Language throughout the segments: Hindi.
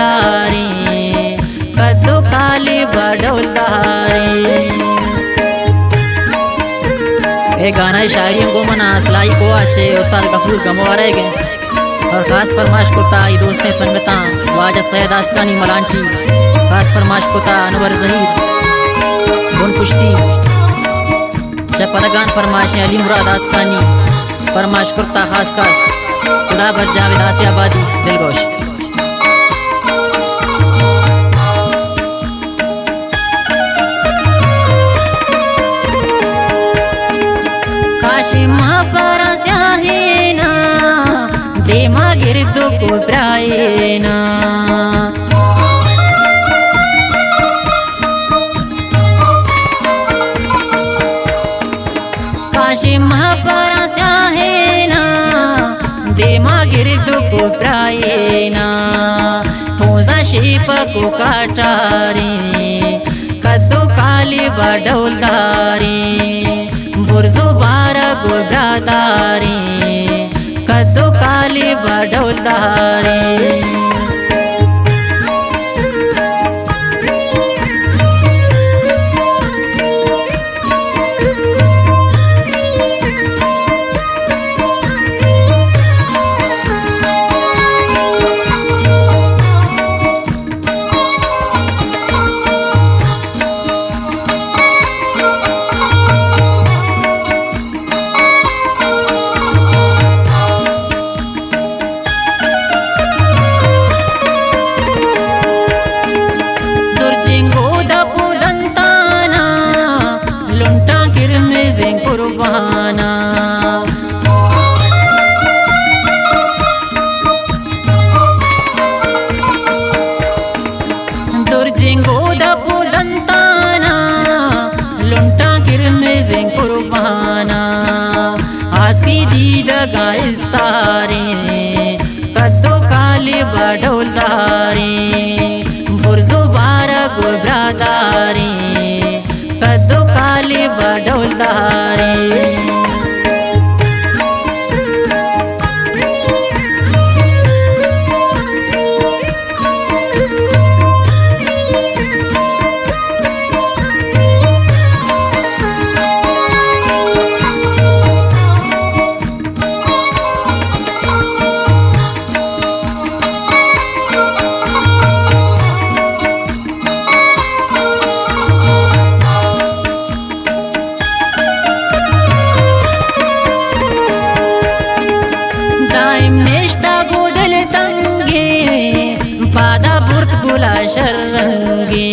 ढोलदारी, कद्दू काली ढोलदारी। ये गाना शायरी को मना असलाई को अच्छे उस्ताद गफूर गमवारे गए और खास फरमाश कोता ये दोस्त संगता वाजा सैयद आस्कानी मलांटी, खास फरमाश कोता अनवर जहीर बुन पुश्ती चपलगान फरमाश अली मुराद आस्कानी फरमाश करता खास खुदा भर जावेद आसियाबादी दिलगोश। काशी महापरा स्याहेना देमा गिरदो को प्रायेना, काशी महापरा स्याहेना देमा गिरदो को प्रायेना। पूजा शीप को काटारी, कद्दू काली ढोलदारी, बुर्जो बारा को ब्रादारी, कद्दू काली ढोलदारी। दुर्जिंगो दपू दंताना लुंटा गिरने जिंग कुर्बाना, आस्की दीद गाइस्तारी, कद्दू काली ढोलदारी, बुर्जो बारा गो ब्रादारी, कद्दू काली ढोलदारी। पादा बुर्त गुला शर्रंगे,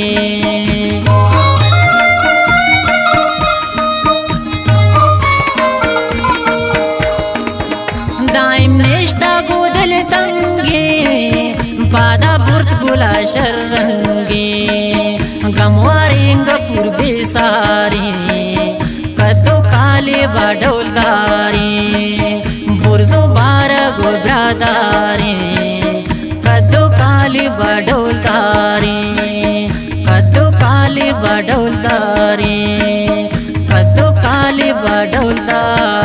दाइम नेश्ता गोदल तंगे, पादा बुर्त गुला शर्रंगे। गमवारेंग पूर्वे सारी, कद्दू काली ढोलदारी, बुर्जो बारा गो ब्रादारी, कद्दू काली ढोलदारी, कद्दू काली ढोलदारी, कद्दू काली ढोलदारी।